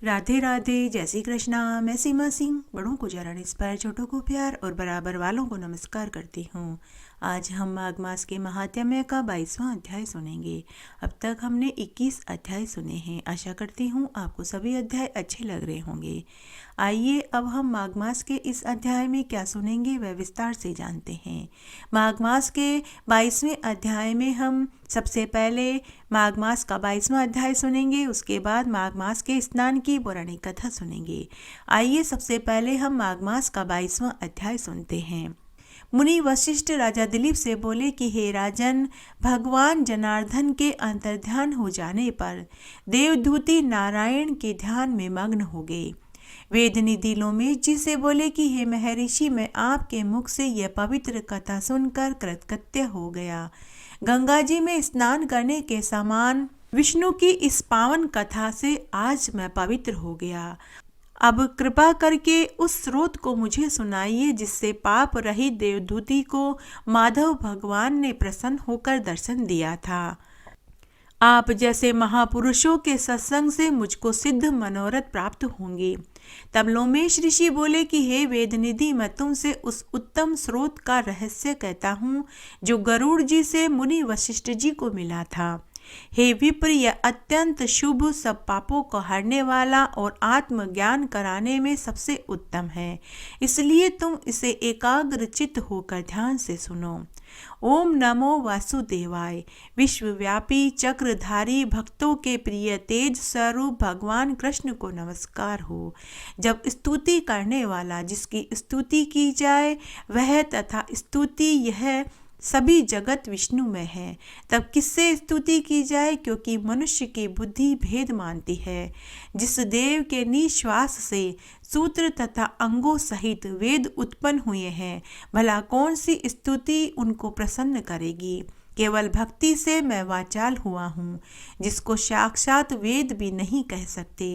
राधे राधे, जय श्री कृष्णा। मैं सीमा सिंह बड़ों को जरा इंस्पायर, छोटों को प्यार और बराबर वालों को नमस्कार करती हूँ। आज हम माघ मास के महात्म्य का 22वां अध्याय सुनेंगे। अब तक हमने 21 अध्याय सुने हैं। आशा करती हूँ आपको सभी अध्याय अच्छे लग रहे होंगे। आइए अब हम माघ मास के इस अध्याय में क्या सुनेंगे वह विस्तार से जानते हैं। माघ मास के 22वें अध्याय में हम सबसे पहले माघ मास का 22वां अध्याय सुनेंगे। उसके बाद माघ मास के स्नान की पौराणिक कथा सुनेंगे। आइए सबसे पहले हम माघ मास का 22वां अध्याय सुनते हैं। मुनि वशिष्ठ राजा दिलीप से बोले कि हे राजन, भगवान जनार्दन के अंतर्ध्यान हो जाने पर देवदूती नारायण के ध्यान में मग्न हो गए। वेदनिधि लोमेश जी से बोले कि हे महर्षि, मैं आपके मुख से यह पवित्र कथा सुनकर कृतकृत्य हो गया। गंगा जी में स्नान करने के समान विष्णु की इस पावन कथा से आज मैं पवित्र हो गया। अब कृपा करके उस स्रोत को मुझे सुनाइए जिससे पाप रहित देवदूती को माधव भगवान ने प्रसन्न होकर दर्शन दिया था। आप जैसे महापुरुषों के सत्संग से मुझको सिद्ध मनोरथ प्राप्त होंगे। तब लोमेश ऋषि बोले कि हे वेदनिधि, मैं तुमसे उस उत्तम स्रोत का रहस्य कहता हूँ जो गरुड़ जी से मुनि वशिष्ठ जी को मिला था। हे विप्र, यह अत्यंत शुभ, सब पापों को हरने वाला और आत्मज्ञान कराने में सबसे उत्तम है। इसलिए तुम इसे एकाग्र चित्त होकर ध्यान से सुनो। ओम नमो वासुदेवाय। विश्वव्यापी चक्रधारी भक्तों के प्रिय तेज स्वरूप भगवान कृष्ण को नमस्कार हो। जब स्तुति करने वाला जिसकी स्तुति की जाए वह तथा स्तुति यह सभी जगत विष्णु में है, तब किससे स्तुति की जाए, क्योंकि मनुष्य की बुद्धि भेद मानती है। जिस देव के निश्वास से सूत्र तथा अंगों सहित वेद उत्पन्न हुए हैं, भला कौन सी स्तुति उनको प्रसन्न करेगी। केवल भक्ति से मैं वाचाल हुआ हूँ, जिसको साक्षात वेद भी नहीं कह सकते,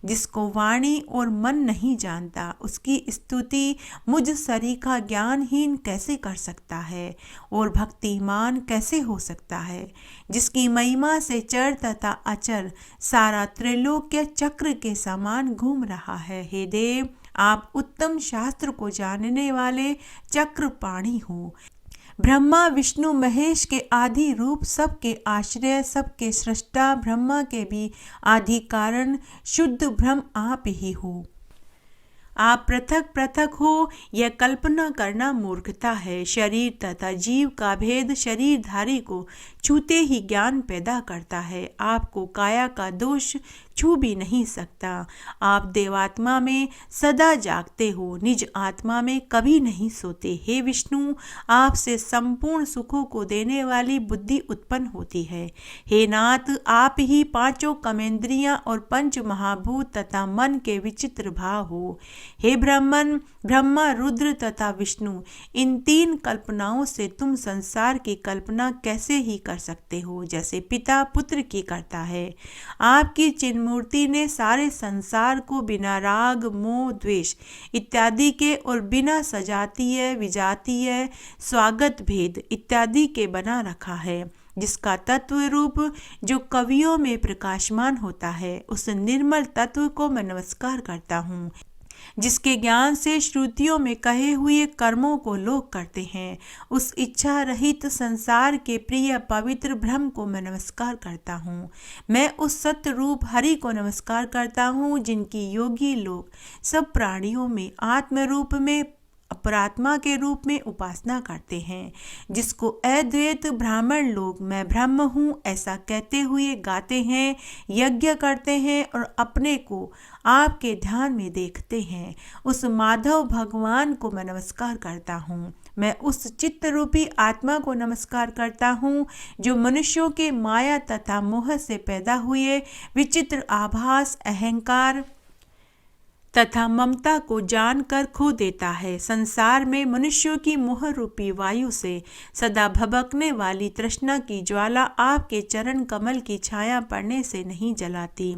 जिसको वाणी और मन नहीं जानता, उसकी स्तुति मुझ सरीखा ज्ञानहीन कैसे कर सकता है और भक्तिमान कैसे हो सकता है। जिसकी महिमा से चर तथा अचर सारा त्रिलोक्य चक्र के समान घूम रहा है। हे देव, आप उत्तम शास्त्र को जानने वाले चक्रपाणी हो। ब्रह्मा विष्णु महेश के आदि रूप, सबके आश्रय, सबके सृष्टा, ब्रह्मा के भी आदि कारण, शुद्ध ब्रह्म आप ही हो। आप पृथक पृथक हो यह कल्पना करना मूर्खता है। शरीर तथा जीव का भेद शरीरधारी को छूते ही ज्ञान पैदा करता है। आपको काया का दोष छू भी नहीं सकता। आप देवात्मा में सदा जागते हो, निज आत्मा में कभी नहीं सोते। हे विष्णु, आपसे संपूर्ण सुखों को देने वाली बुद्धि उत्पन्न होती है। हे नाथ, आप ही पांचों कर्मेंद्रियां और पंच महाभूत तथा मन के विचित्र भाव हो। हे ब्राह्मण, ब्रह्मा, रुद्र तथा विष्णु, इन तीन कल्पनाओं से तुम संसार की कल्पना कैसे ही कर सकते हो, जैसे पिता पुत्र की करता है। आपकी चिन्मूर्ति ने सारे संसार को बिना राग मोह द्वेष इत्यादि के और बिना सजातीय विजातीय स्वागत भेद इत्यादि के बना रखा है। जिसका तत्व रूप जो कवियों में प्रकाशमान होता है, उस निर्मल तत्व को मैं नमस्कार करता हूँ। जिसके ज्ञान से श्रुतियों में कहे हुए कर्मों को लोग करते हैं, उस इच्छा रहित संसार के प्रिय पवित्र ब्रह्म को मैं नमस्कार करता हूँ। मैं उस सत्य रूप हरि को नमस्कार करता हूँ, जिनकी योगी लोग सब प्राणियों में आत्म रूप में अपरात्मा के रूप में उपासना करते हैं। जिसको अद्वैत ब्राह्मण लोग मैं ब्रह्म हूँ ऐसा कहते हुए गाते हैं, यज्ञ करते हैं और अपने को आपके ध्यान में देखते हैं, उस माधव भगवान को मैं नमस्कार करता हूँ। मैं उस चित्त रूपी आत्मा को नमस्कार करता हूँ जो मनुष्यों के माया तथा मोह से पैदा हुए विचित्र आभास, अहंकार तथा ममता को जानकर खो देता है। संसार में मनुष्यों की मोह रूपी वायु से सदा भभकने वाली तृष्णा की ज्वाला आपके चरण कमल की छाया पड़ने से नहीं जलाती।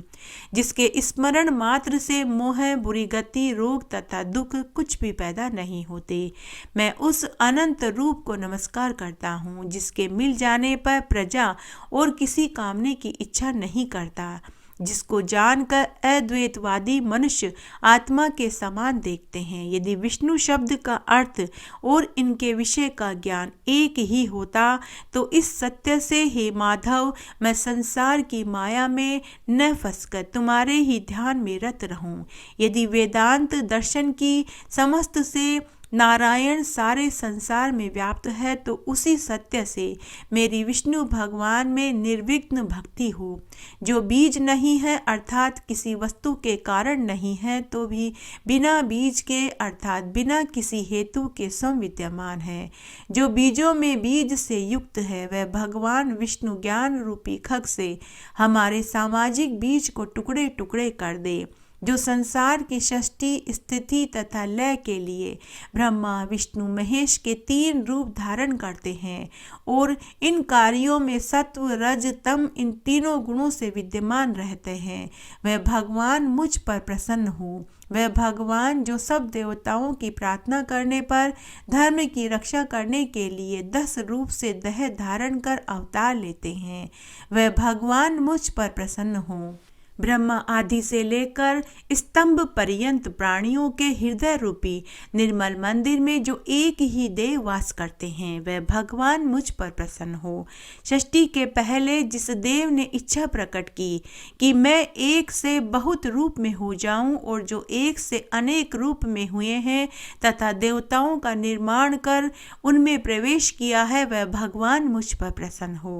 जिसके स्मरण मात्र से मोह, बुरी गति, रोग तथा दुख कुछ भी पैदा नहीं होते। मैं उस अनंत रूप को नमस्कार करता हूँ, जिसके मिल जाने पर प्रजा और किसी कामने की इच्छा नहीं करता। जिसको जानकर अद्वैतवादी मनुष्य आत्मा के समान देखते हैं। यदि विष्णु शब्द का अर्थ और इनके विषय का ज्ञान एक ही होता तो इस सत्य से, हे माधव, मैं संसार की माया में न फंसकर तुम्हारे ही ध्यान में रत रहूं। यदि वेदांत दर्शन की समस्त से नारायण सारे संसार में व्याप्त है तो उसी सत्य से मेरी विष्णु भगवान में निर्विघ्न भक्ति हो। जो बीज नहीं है अर्थात किसी वस्तु के कारण नहीं है तो भी बिना बीज के अर्थात बिना किसी हेतु के स्वयं विद्यमान है। जो बीजों में बीज से युक्त है वह भगवान विष्णु ज्ञान रूपी खग से हमारे सामाजिक बीज को टुकड़े टुकड़े कर दे। जो संसार की सृष्टि स्थिति तथा लय के लिए ब्रह्मा विष्णु महेश के 3 रूप धारण करते हैं और इन कार्यों में सत्व रज तम इन तीनों गुणों से विद्यमान रहते हैं, वह भगवान मुझ पर प्रसन्न हो। वह भगवान जो सब देवताओं की प्रार्थना करने पर धर्म की रक्षा करने के लिए 10 रूप से देह धारण कर अवतार लेते हैं, वह भगवान मुझ पर प्रसन्न हो। ब्रह्मा आदि से लेकर स्तंभ पर्यंत प्राणियों के हृदय रूपी निर्मल मंदिर में जो एक ही देव वास करते हैं, वह भगवान मुझ पर प्रसन्न हो। सृष्टि के पहले जिस देव ने इच्छा प्रकट की कि मैं एक से बहुत रूप में हो जाऊं और जो एक से अनेक रूप में हुए हैं तथा देवताओं का निर्माण कर उनमें प्रवेश किया है, वह भगवान मुझ पर प्रसन्न हो।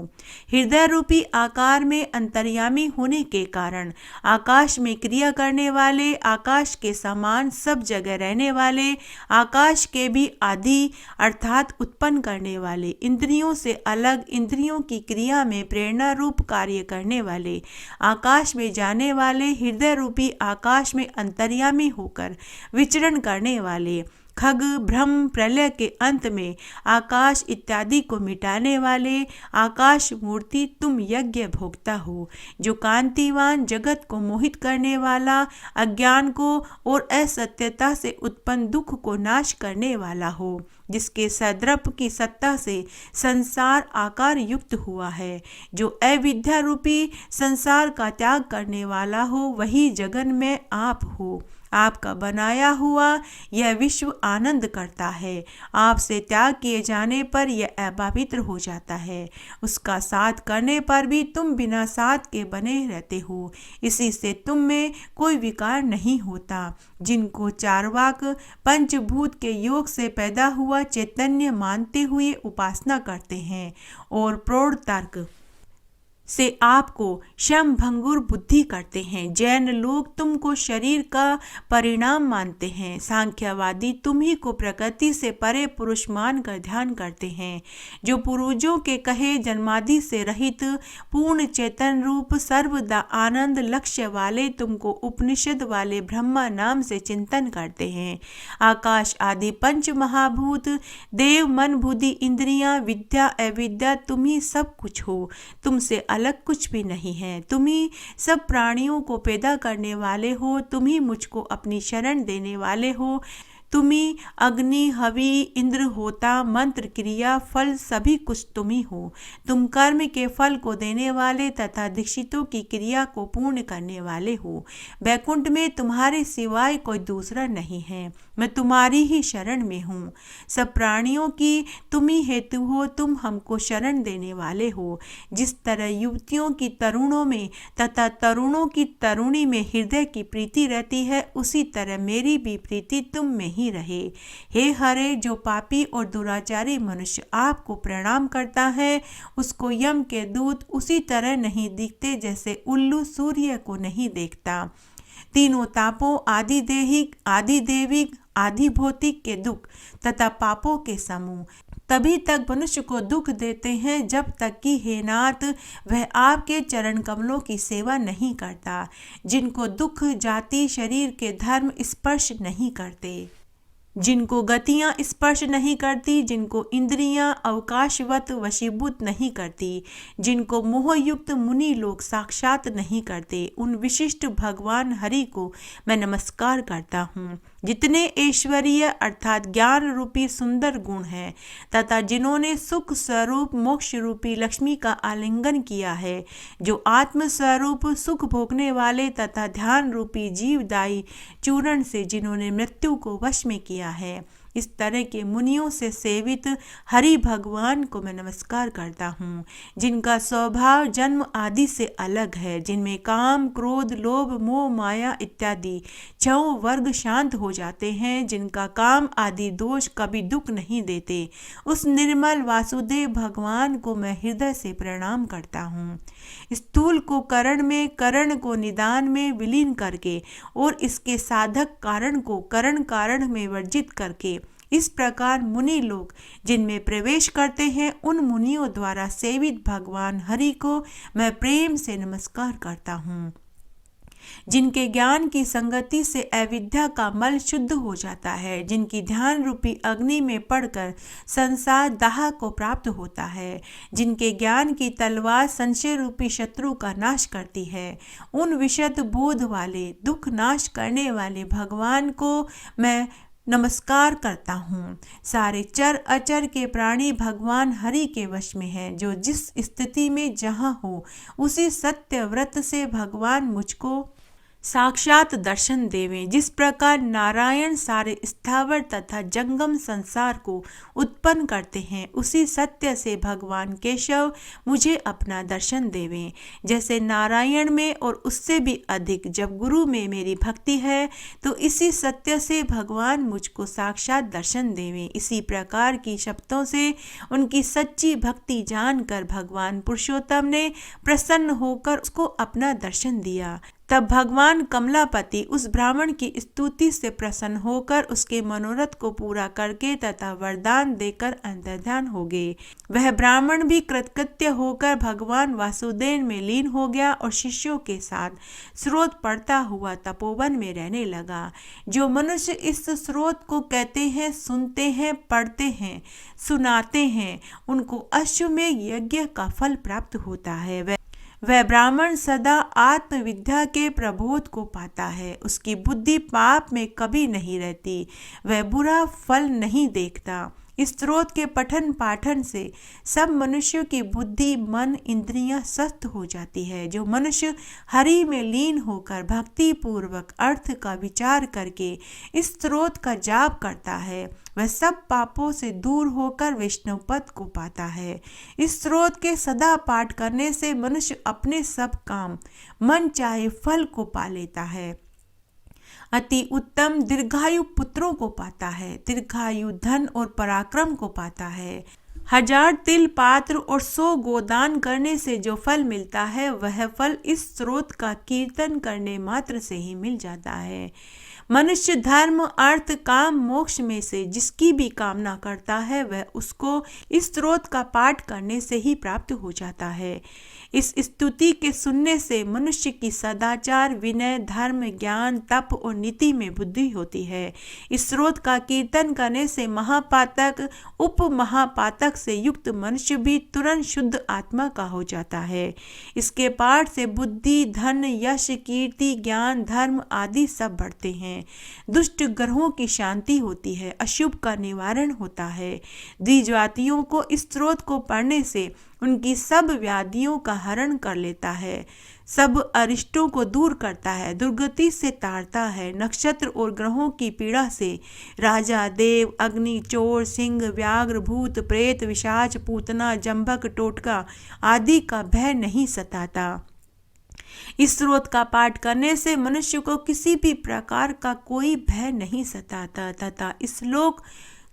हृदय रूपी आकार में अंतर्यामी होने के कारण आकाश में क्रिया करने वाले, आकाश के समान सब जगह रहने वाले, आकाश के भी आदि अर्थात उत्पन्न करने वाले, इंद्रियों से अलग इंद्रियों की क्रिया में प्रेरणा रूप कार्य करने वाले, आकाश में जाने वाले, हृदय रूपी आकाश में अंतर्यामी होकर विचरण करने वाले, खग ब्रह्म प्रलय के अंत में आकाश इत्यादि को मिटाने वाले, आकाश मूर्ति तुम यज्ञ भोक्ता हो। जो कांतिवान जगत को मोहित करने वाला, अज्ञान को और असत्यता से उत्पन्न दुख को नाश करने वाला हो, जिसके सद्रप की सत्ता से संसार आकार युक्त हुआ है, जो अविद्या रूपी संसार का त्याग करने वाला हो, वही जगन में आप हो। आपका बनाया हुआ यह विश्व आनंद करता है, आपसे त्याग किए जाने पर यह अपवित्र हो जाता है, उसका साथ करने पर भी तुम बिना साथ के बने रहते हो, इसी से तुम में कोई विकार नहीं होता। जिनको चारवाक पंचभूत के योग से पैदा हुआ चैतन्य मानते हुए उपासना करते हैं और प्रौढ़ तर्क से आपको शम भंगुर बुद्धि करते हैं। जैन लोग तुमको शरीर का परिणाम मानते हैं, सांख्यवादी तुम्ही को प्रकृति से परे पुरुष मानकर ध्यान करते हैं। जो पूर्वजों के कहे जन्मादि से रहित पूर्ण चेतन रूप सर्वदा आनंद लक्ष्य वाले तुमको उपनिषद वाले ब्रह्मा नाम से चिंतन करते हैं। आकाश आदि पंच महाभूत, देव, मन, बुद्धि, इंद्रियां, विद्या, अविद्या, तुम ही सब कुछ हो, तुमसे अलग कुछ भी नहीं है। तुम ही सब प्राणियों को पैदा करने वाले हो, तुम ही मुझको अपनी शरण देने वाले हो। तुम ही अग्नि, हवि, इंद्र, होता, मंत्र, क्रिया, फल सभी कुछ तुम ही हो। तुम कर्म के फल को देने वाले तथा दीक्षितों की क्रिया को पूर्ण करने वाले हो। वैकुंठ में तुम्हारे सिवाय कोई दूसरा नहीं है, मैं तुम्हारी ही शरण में हूँ। सब प्राणियों की तुम ही हेतु हो, तुम हमको शरण देने वाले हो। जिस तरह युवतियों की तरुणों में तथा तरुणों की तरुणी में हृदय की प्रीति रहती है, उसी तरह मेरी भी प्रीति तुम में ही रहे। हे हरे, जो पापी और दुराचारी मनुष्य आपको प्रणाम करता है, उसको यम के दूत उसी तरह नहीं दिखते जैसे उल्लू सूर्य को नहीं देखता। तीनों तापों आदि देहिक, आदि देविक, आदि भौतिक के दुख तथा पापों के समूह तभी तक मनुष्य को दुख देते हैं जब तक कि हे नाथ वह आपके चरण कमलों की सेवा नहीं करता, जिनको दुख जाति शरीर के धर्म स्पर्श नहीं करते। जिनको गतियां स्पर्श नहीं करती, जिनको इंद्रियां अवकाशवत वशीभूत नहीं करती, जिनको मोहयुक्त मुनि लोग साक्षात नहीं करते, उन विशिष्ट भगवान हरि को मैं नमस्कार करता हूँ। जितने ऐश्वर्य अर्थात ज्ञान रूपी सुंदर गुण हैं तथा जिन्होंने सुख स्वरूप मोक्ष रूपी लक्ष्मी का आलिंगन किया है, जो आत्म स्वरूप सुख भोगने वाले तथा ध्यान रूपी जीवदायी चूर्ण से जिन्होंने मृत्यु को वश में किया है, इस तरह के मुनियों से सेवित हरि भगवान को मैं नमस्कार करता हूँ। जिनका स्वभाव जन्म आदि से अलग है, जिनमें काम क्रोध लोभ मोह माया इत्यादि छहों वर्ग शांत हो जाते हैं, जिनका काम आदि दोष कभी दुख नहीं देते, उस निर्मल वासुदेव भगवान को मैं हृदय से प्रणाम करता हूँ। स्थूल को करण में, करण को निदान में विलीन करके और इसके साधक कारण को करण कारण में वर्जित करके, इस प्रकार मुनि लोग जिनमें प्रवेश करते हैं, उन मुनियों द्वारा सेवित भगवान हरि को मैं प्रेम से नमस्कार करता हूँ। जिनके ज्ञान की संगति से अविद्या का मल शुद्ध हो जाता है, जिनकी ध्यान रूपी अग्नि में पड़कर संसार दाह को प्राप्त होता है, जिनके ज्ञान की तलवार संशय रूपी शत्रु का नाश करती है, उन विशद बोध वाले दुख नाश करने वाले भगवान को मैं नमस्कार करता हूँ। सारे चर अचर के प्राणी भगवान हरि के वश में हैं, जो जिस स्थिति में जहाँ हो उसी सत्य व्रत से भगवान मुझको साक्षात दर्शन देवें। जिस प्रकार नारायण सारे स्थावर तथा जंगम संसार को उत्पन्न करते हैं, उसी सत्य से भगवान केशव मुझे अपना दर्शन देवें। जैसे नारायण में और उससे भी अधिक जब गुरु में मेरी भक्ति है, तो इसी सत्य से भगवान मुझको साक्षात दर्शन देवें। इसी प्रकार की शब्दों से उनकी सच्ची भक्ति जानकर भगवान पुरुषोत्तम ने प्रसन्न होकर उसको अपना दर्शन दिया। तब भगवान कमलापति उस ब्राह्मण की स्तुति से प्रसन्न होकर उसके मनोरथ को पूरा करके तथा वरदान देकर अंतर्ध्यान हो गए। वह ब्राह्मण भी कृतकृत्य होकर भगवान वासुदेव में लीन हो गया और शिष्यों के साथ स्रोत पढ़ता हुआ तपोवन में रहने लगा। जो मनुष्य इस स्रोत को कहते हैं, सुनते हैं, पढ़ते हैं, सुनाते हैं, उनको अश्वमेध यज्ञ का फल प्राप्त होता है। वह ब्राह्मण सदा आत्मविद्या के प्रबोध को पाता है। उसकी बुद्धि पाप में कभी नहीं रहती, वह बुरा फल नहीं देखता। इस स्रोत के पठन पाठन से सब मनुष्यों की बुद्धि मन इंद्रियां स्वस्थ हो जाती है। जो मनुष्य हरि में लीन होकर भक्ति पूर्वक अर्थ का विचार करके इस स्रोत का जाप करता है, वह सब पापों से दूर होकर वैष्णव पद को पाता है। इस स्रोत के सदा पाठ करने से मनुष्य अपने सब काम मन चाहे फल को पा लेता है। अति उत्तम दीर्घायु पुत्रों को पाता है, दीर्घायु धन और पराक्रम को पाता है। 1000 तिल पात्र और 100 गोदान करने से जो फल मिलता है, वह फल इस स्रोत का कीर्तन करने मात्र से ही मिल जाता है। मनुष्य धर्म अर्थ काम मोक्ष में से जिसकी भी कामना करता है, वह उसको इस स्रोत का पाठ करने से ही प्राप्त हो जाता है। इस स्तुति के सुनने से मनुष्य की सदाचार विनय धर्म ज्ञान तप और नीति में बुद्धि होती है। इस स्रोत का कीर्तन करने से महापातक उप महापातक से युक्त मनुष्य भी तुरंत शुद्ध आत्मा का हो जाता है। इसके पाठ से बुद्धि धन यश कीर्ति ज्ञान धर्म आदि सब बढ़ते हैं। दुष्ट ग्रहों की शांति होती है, अशुभ का निवारण होता है। द्विजातियों को इस स्रोत को पढ़ने से उनकी सब व्याधियों का हरण कर लेता है, सब अरिष्टों को दूर करता है, दुर्गति से तारता है। नक्षत्र और ग्रहों की पीड़ा से राजा देव अग्नि चोर सिंह व्याघ्र भूत प्रेत विशाच पूतना जंभक टोटका आदि का भय नहीं सताता। इस स्रोत का पाठ करने से मनुष्य को किसी भी प्रकार का कोई भय नहीं सताता तथा इस लोक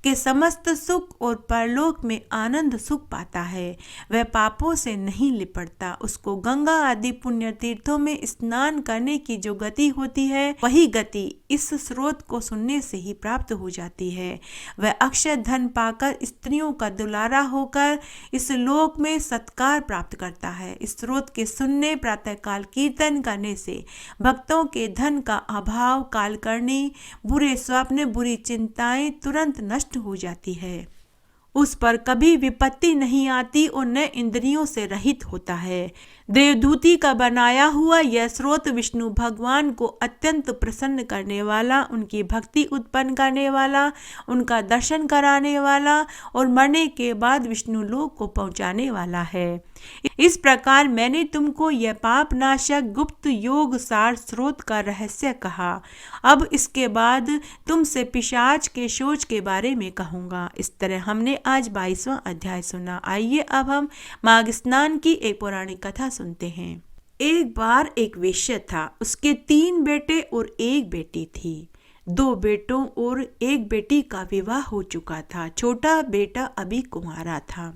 के समस्त सुख और परलोक में आनंद सुख पाता है। वह पापों से नहीं लिपटता। उसको गंगा आदि पुण्य तीर्थों में स्नान करने की जो गति होती है, वही गति इस स्रोत को सुनने से ही प्राप्त हो जाती है। वह अक्षय धन पाकर स्त्रियों का दुलारा होकर इस लोक में सत्कार प्राप्त करता है। इस स्रोत के सुनने, प्रातःकाल कीर्तन करने से भक्तों के धन का अभाव, कालकर्णी, बुरे स्वप्न, बुरी चिंताएं तुरंत नष्ट हो जाती है। उस पर कभी विपत्ति नहीं आती और न इंद्रियों से रहित होता है। देवदूती का बनाया हुआ यह स्रोत विष्णु भगवान को अत्यंत प्रसन्न करने वाला, उनकी भक्ति उत्पन्न करने वाला, उनका दर्शन कराने वाला और मरने के बाद विष्णु लोक को पहुंचाने वाला है। इस प्रकार मैंने तुमको यह पाप नाशक गुप्त योग सार स्रोत का रहस्य कहा। अब इसके बाद तुमसे पिशाच के शोच के बारे में कहूँगा। इस तरह हमने आज 22वां अध्याय सुना। आइए अब हम माघ स्नान की एक पौराणिक कथा सुनते हैं। एक बार एक वेश्या था। उसके 3 बेटे और 1 बेटी थी। 2 बेटों और 1 बेटी का विवाह हो चुका था। छोटा बेटा अभी कुंवारा था।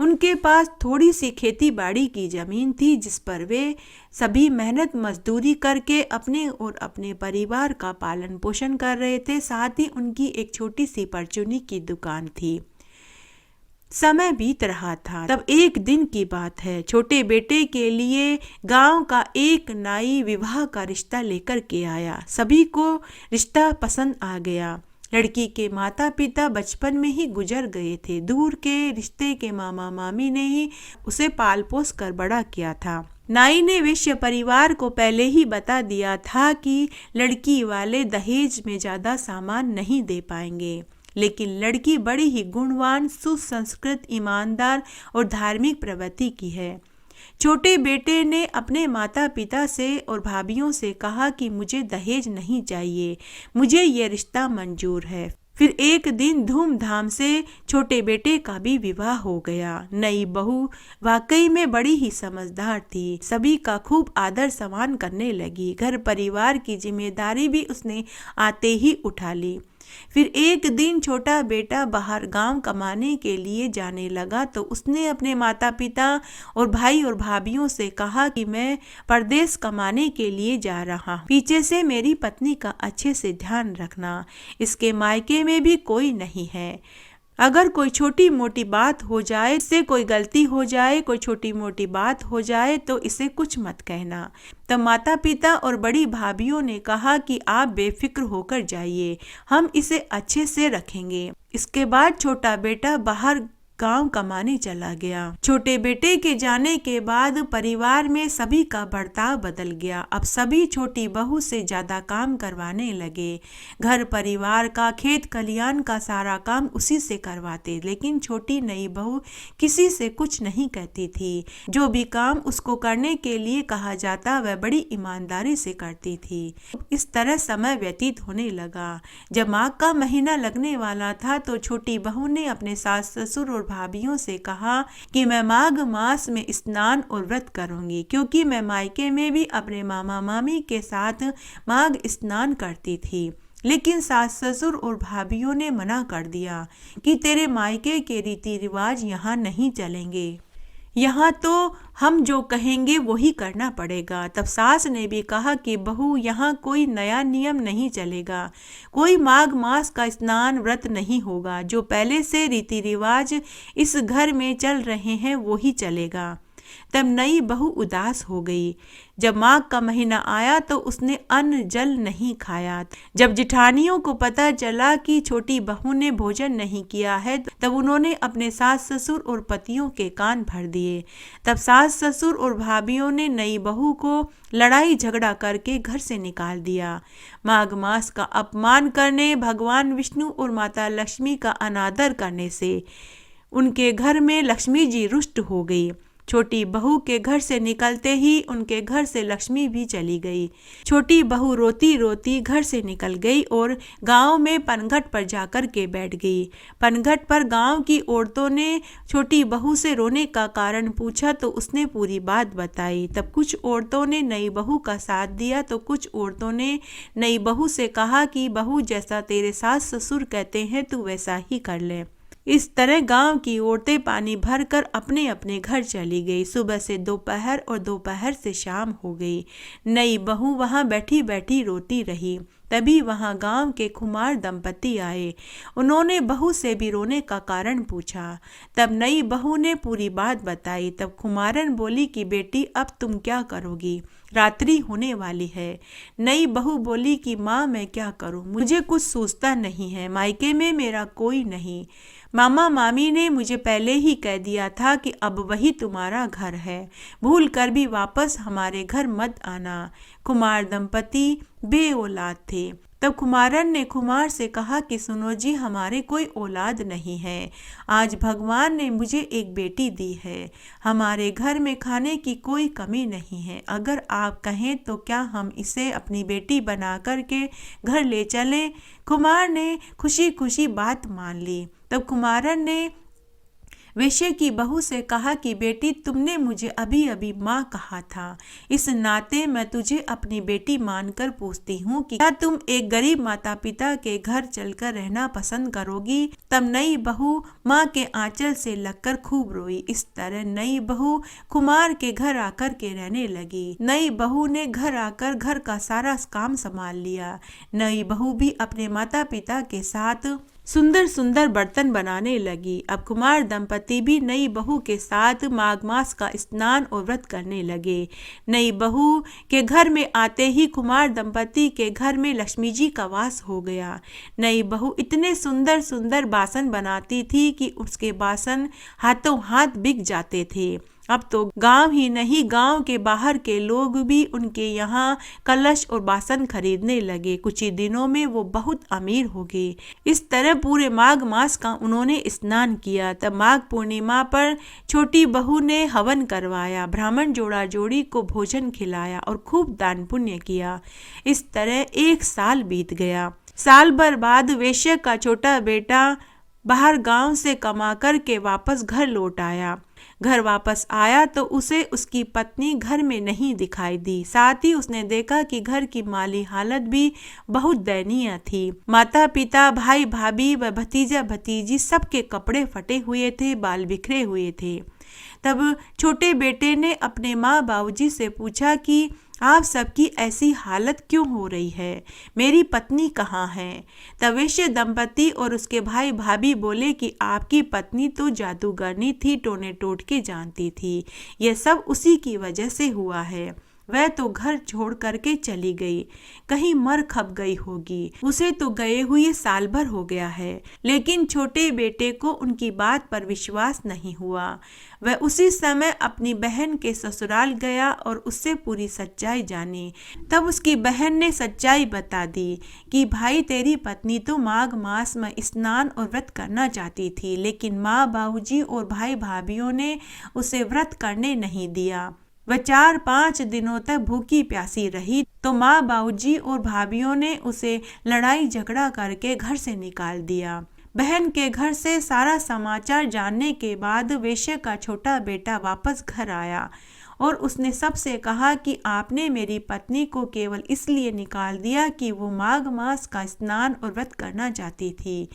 उनके पास थोड़ी सी खेती बाड़ी की जमीन थी, जिस पर वे सभी मेहनत मजदूरी करके अपने और अपने परिवार का पालन पोषण कर रहे थे। साथ ही उनकी एक छोटी सी परचूनी की दुकान थी। समय बीत रहा था। तब एक दिन की बात है। छोटे बेटे के लिए गांव का एक नाई विवाह का रिश्ता लेकर के आया। सभी को रिश्ता पसंद आ गया। लड़की के माता पिता बचपन में ही गुजर गए थे। दूर के रिश्ते के मामा मामी ने ही उसे पाल पोस कर बड़ा किया था। नाई ने वैश्य परिवार को पहले ही बता दिया था कि लड़की वाले दहेज में ज्यादा सामान नहीं दे पाएंगे, लेकिन लड़की बड़ी ही गुणवान, सुसंस्कृत, ईमानदार और धार्मिक प्रवृत्ति की है। छोटे बेटे ने अपने माता पिता से और भाभीियों से कहा कि मुझे दहेज नहीं चाहिए, मुझे ये रिश्ता मंजूर है। फिर एक दिन धूमधाम से छोटे बेटे का भी विवाह हो गया। नई बहू वाकई में बड़ी ही समझदार थी। सभी का खूब आदर सम्मान करने लगी। घर परिवार की जिम्मेदारी भी उसने आते ही उठा ली। फिर एक दिन छोटा बेटा बाहर गांव कमाने के लिए जाने लगा तो उसने अपने माता पिता और भाई और भाभीियों से कहा कि मैं परदेश कमाने के लिए जा रहा हूं। पीछे से मेरी पत्नी का अच्छे से ध्यान रखना। इसके मायके में भी कोई नहीं है। अगर कोई छोटी मोटी बात हो जाए, इससे कोई गलती हो जाए, कोई छोटी मोटी बात हो जाए तो इसे कुछ मत कहना। तब माता पिता और बड़ी भाभीियों ने कहा कि आप बेफिक्र होकर जाइए, हम इसे अच्छे से रखेंगे। इसके बाद छोटा बेटा बाहर गांव कमाने चला गया। छोटे बेटे के जाने के बाद परिवार में सभी का बर्ताव बदल गया। अब सभी छोटी बहू से ज्यादा काम करवाने लगे। घर परिवार का, खेत खलियान का सारा काम उसी से करवाते, लेकिन छोटी नई बहू किसी से कुछ नहीं कहती थी। जो भी काम उसको करने के लिए कहा जाता वह बड़ी ईमानदारी से करती थी। इस तरह समय व्यतीत होने लगा। जब माघ का महीना लगने वाला था तो छोटी बहू ने अपने सास ससुर और भाभीियों से कहा कि मैं माघ मास में स्नान और व्रत करूंगी, क्योंकि मैं मायके में भी अपने मामा मामी के साथ माघ स्नान करती थी। लेकिन सास ससुर और भाभीियों ने मना कर दिया कि तेरे मायके के रीति रिवाज यहाँ नहीं चलेंगे, यहाँ तो हम जो कहेंगे वही करना पड़ेगा। तब सास ने भी कहा कि बहू, यहाँ कोई नया नियम नहीं चलेगा, कोई माघ मास का स्नान व्रत नहीं होगा। जो पहले से रीति रिवाज इस घर में चल रहे हैं वही चलेगा। तब नई बहू उदास हो गई। जब माघ का महीना आया तो उसने अन्न जल नहीं खाया। जब जिठानियों को पता चला कि छोटी बहू ने भोजन नहीं किया है तब उन्होंने अपने सास ससुर और पतियों के कान भर दिए। तब सास ससुर और भाभीियों ने नई बहू को लड़ाई झगड़ा करके घर से निकाल दिया। माघ मास का अपमान करने, भगवान विष्णु और माता लक्ष्मी का अनादर करने से उनके घर में लक्ष्मी जी रुष्ट हो गई। छोटी बहू के घर से निकलते ही उनके घर से लक्ष्मी भी चली गई। छोटी बहू रोती रोती घर से निकल गई और गांव में पनघट पर जाकर के बैठ गई। पनघट पर गांव की औरतों ने छोटी बहू से रोने का कारण पूछा तो उसने पूरी बात बताई। तब कुछ औरतों ने नई बहू का साथ दिया तो कुछ औरतों ने नई बहू से कहा कि बहू जैसा तेरे सास ससुर कहते हैं तू वैसा ही कर ले। इस तरह गांव की औरतें पानी भरकर अपने अपने घर चली गई। सुबह से दोपहर और दोपहर से शाम हो गई। नई बहू वहां बैठी बैठी रोती रही। तभी वहां गांव के खुमार दंपति आए। उन्होंने बहू से भी रोने का कारण पूछा। तब नई बहू ने पूरी बात बताई। तब खुमारन बोली कि बेटी अब तुम क्या करोगी, रात्रि होने वाली है। नई बहू बोली कि माँ मैं क्या करूँ, मुझे कुछ सूझता नहीं है, मायके में मेरा कोई नहीं। मामा मामी ने मुझे पहले ही कह दिया था कि अब वही तुम्हारा घर है, भूल कर भी वापस हमारे घर मत आना। कुमार दंपति बे औलाद थे। तब कुमारन ने कुमार से कहा कि सुनो जी, हमारे कोई औलाद नहीं है। आज भगवान ने मुझे एक बेटी दी है। हमारे घर में खाने की कोई कमी नहीं है। अगर आप कहें तो क्या हम इसे अपनी बेटी बना कर के घर ले चलें। कुमार ने खुशी खुशी बात मान ली। तब कुमारन ने वेश्या की बहू से कहा कि बेटी तुमने मुझे अभी अभी माँ कहा था, इस नाते मैं तुझे अपनी बेटी मानकर पूछती हूँ कि क्या तुम एक गरीब माता पिता के घर चलकर रहना पसंद करोगी। तब नई बहू माँ के आंचल से लगकर खूब रोई। इस तरह नई बहू कुमार के घर आकर के रहने लगी। नई बहू ने घर आकर घर का सारा काम संभाल लिया। नई बहू भी अपने माता पिता के साथ सुंदर सुंदर बर्तन बनाने लगी। अब कुमार दंपति भी नई बहू के साथ माघ मास का स्नान और व्रत करने लगे। नई बहू के घर में आते ही कुमार दंपति के घर में लक्ष्मी जी का वास हो गया। नई बहू इतने सुंदर सुंदर बासन बनाती थी कि उसके बासन हाथों हाथ बिक जाते थे। अब तो गांव ही नहीं, गांव के बाहर के लोग भी उनके यहाँ कलश और बासन खरीदने लगे। कुछ ही दिनों में वो बहुत अमीर हो गए। इस तरह पूरे माघ मास का उन्होंने स्नान किया। तब माघ पूर्णिमा पर छोटी बहू ने हवन करवाया, ब्राह्मण जोड़ा जोड़ी को भोजन खिलाया और खूब दान पुण्य किया। इस तरह एक साल बीत गया। साल भर बाद वेश्या का छोटा बेटा बाहर गांव से कमा कर के वापस घर लौट आया। घर वापस आया तो उसे उसकी पत्नी घर में नहीं दिखाई दी। साथ ही उसने देखा कि घर की माली हालत भी बहुत दयनीय थी। माता पिता, भाई भाभी व भतीजा भतीजी सबके कपड़े फटे हुए थे, बाल बिखरे हुए थे। तब छोटे बेटे ने अपने माँ बाबूजी से पूछा कि आप सबकी ऐसी हालत क्यों हो रही है, मेरी पत्नी कहाँ है। तब वेश्या दंपति और उसके भाई भाभी बोले कि आपकी पत्नी तो जादूगरनी थी, टोने टोटके जानती थी, यह सब उसी की वजह से हुआ है। वह तो घर छोड़ करके चली गई, कहीं मर खप गई होगी। उसे तो गए हुए साल भर हो गया है। लेकिन छोटे बेटे को उनकी बात पर विश्वास नहीं हुआ। वह उसी समय अपनी बहन के ससुराल गया और उससे पूरी सच्चाई जानी। तब उसकी बहन ने सच्चाई बता दी कि भाई तेरी पत्नी तो माघ मास में स्नान और व्रत करना चाहती थी, लेकिन माँ बाबूजी और भाई भाभीियों ने उसे व्रत करने नहीं दिया। वह 4-5 दिनों तक भूखी प्यासी रही तो माँ बाबूजी और भाभीियों ने उसे लड़ाई झगड़ा करके घर से निकाल दिया। बहन के घर से सारा समाचार जानने के बाद वेश्या का छोटा बेटा वापस घर आया और उसने सबसे कहा कि आपने मेरी पत्नी को केवल इसलिए निकाल दिया कि वो माघ मास का स्नान और व्रत करना चाहती थी।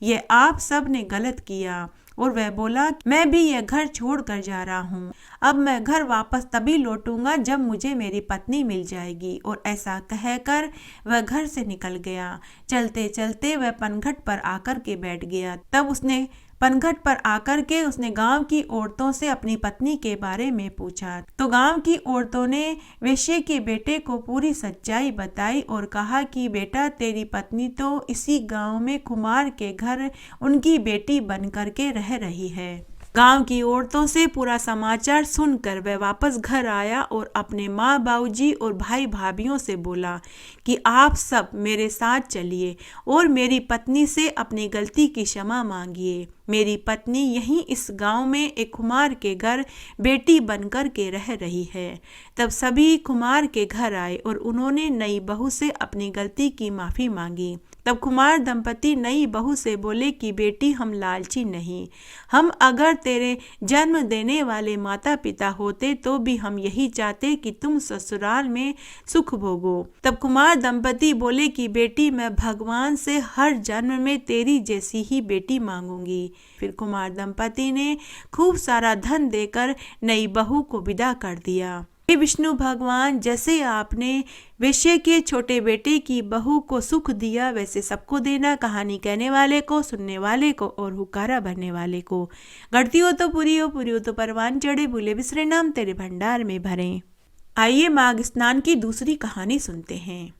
ये आप सब ने गलत किया। और वह बोला मैं भी यह घर छोड़ कर जा रहा हूँ। अब मैं घर वापस तभी लौटूंगा जब मुझे मेरी पत्नी मिल जाएगी। और ऐसा कहकर वह घर से निकल गया। चलते चलते वह पनघट पर आकर के बैठ गया। तब उसने पनघट पर आकर के उसने गांव की औरतों से अपनी पत्नी के बारे में पूछा तो गांव की औरतों ने वेश्या के बेटे को पूरी सच्चाई बताई और कहा कि बेटा तेरी पत्नी तो इसी गांव में कुमार के घर उनकी बेटी बन करके रह रही है। गांव की औरतों से पूरा समाचार सुनकर वह वापस घर आया और अपने माँ बाबूजी और भाई भाभीियों से बोला कि आप सब मेरे साथ चलिए और मेरी पत्नी से अपनी गलती की क्षमा मांगिए। मेरी पत्नी यहीं इस गांव में एक कुम्हार के घर बेटी बनकर के रह रही है। तब सभी कुम्हार के घर आए और उन्होंने नई बहू से अपनी गलती की माफ़ी मांगी। तब कुमार दंपति नई बहू से बोले कि बेटी, हम लालची नहीं, हम अगर तेरे जन्म देने वाले माता पिता होते तो भी हम यही चाहते कि तुम ससुराल में सुख भोगो। तब कुमार दंपति बोले कि बेटी, मैं भगवान से हर जन्म में तेरी जैसी ही बेटी मांगूंगी। फिर कुमार दंपति ने खूब सारा धन देकर नई बहू को विदा कर दिया। हे विष्णु भगवान, जैसे आपने वेश्या के छोटे बेटे की बहू को सुख दिया, वैसे सबको देना। कहानी कहने वाले को, सुनने वाले को और हुकारा भरने वाले को। गढ़ती हो तो पूरी हो तो परवान चढ़े, भूले बिसरे नाम तेरे भंडार में भरे। आइए माघ स्नान की दूसरी कहानी सुनते हैं।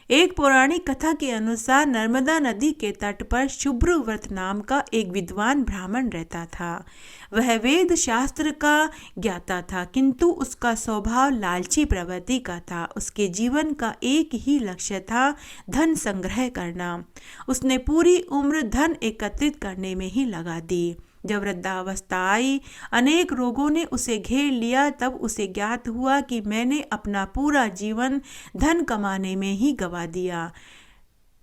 एक पौराणिक कथा के अनुसार नर्मदा नदी के तट पर शुभ्रव्रत नाम का एक विद्वान ब्राह्मण रहता था। वह वेद शास्त्र का ज्ञाता था, किंतु उसका स्वभाव लालची प्रवृत्ति का था। उसके जीवन का एक ही लक्ष्य था, धन संग्रह करना। उसने पूरी उम्र धन एकत्रित करने में ही लगा दी। जब वृद्धावस्था आई, अनेक रोगों ने उसे घेर लिया, तब उसे ज्ञात हुआ कि मैंने अपना पूरा जीवन धन कमाने में ही गंवा दिया।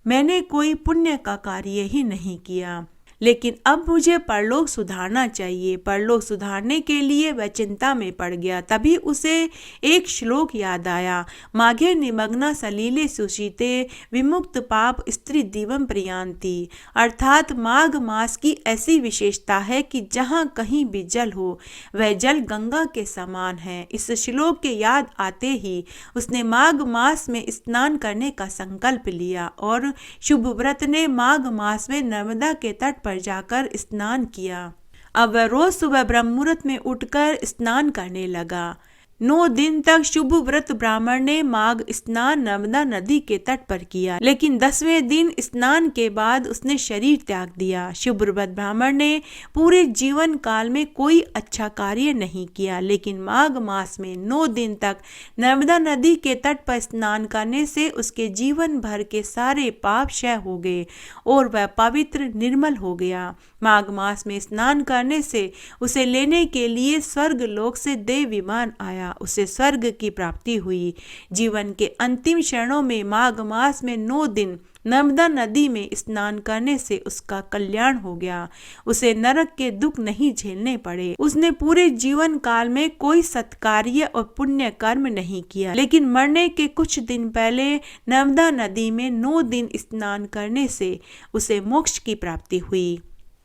मैंने कोई पुण्य का कार्य ही नहीं किया, लेकिन अब मुझे परलोक सुधारना चाहिए। परलोक सुधारने के लिए वह चिंता में पड़ गया। तभी उसे एक श्लोक याद आया, माघे निमग्ना सलीले सुशीते विमुक्त पाप स्त्री दिवम प्रियांति। अर्थात माघ मास की ऐसी विशेषता है कि जहाँ कहीं भी जल हो वह जल गंगा के समान है। इस श्लोक के याद आते ही उसने माघ मास में स्नान करने का संकल्प लिया और शुभ व्रत ने माघ मास में नर्मदा के तट पर जाकर स्नान किया। अब वह रोज सुबह ब्रह्म मुहूर्त में उठकर स्नान करने लगा। 9 दिन तक शुभ व्रत ब्राह्मण ने माघ स्नान नर्मदा नदी के तट पर किया, लेकिन 10वें दिन स्नान के बाद उसने शरीर त्याग दिया। शुभ व्रत ब्राह्मण ने पूरे जीवन काल में कोई अच्छा कार्य नहीं किया, लेकिन माघ मास में 9 दिन तक नर्मदा नदी के तट पर स्नान करने से उसके जीवन भर के सारे पाप क्षय हो गए और वह पवित्र निर्मल हो गया। माघ मास में स्नान करने से उसे लेने के लिए स्वर्ग लोक से देव विमान आया। उसे स्वर्ग की प्राप्ति हुई। जीवन के अंतिम क्षणों में माघ मास में 9 दिन नर्मदा नदी में स्नान करने से उसका कल्याण हो गया। उसे नरक के दुख नहीं झेलने पड़े। उसने पूरे जीवन काल में कोई सत्कार्य और पुण्य कर्म नहीं किया, लेकिन मरने के कुछ दिन पहले नर्मदा नदी में 9 दिन स्नान करने से उसे मोक्ष की प्राप्ति हुई।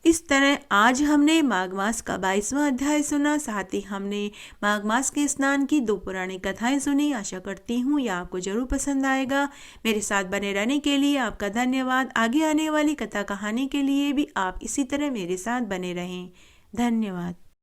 इस तरह आज हमने माघ मास का 22वां अध्याय सुना। साथ ही हमने माघ मास के स्नान की 2 पुरानी कथाएं सुनी। आशा करती हूँ यह आपको जरूर पसंद आएगा। मेरे साथ बने रहने के लिए आपका धन्यवाद। आगे आने वाली कथा कहानी के लिए भी आप इसी तरह मेरे साथ बने रहें। धन्यवाद।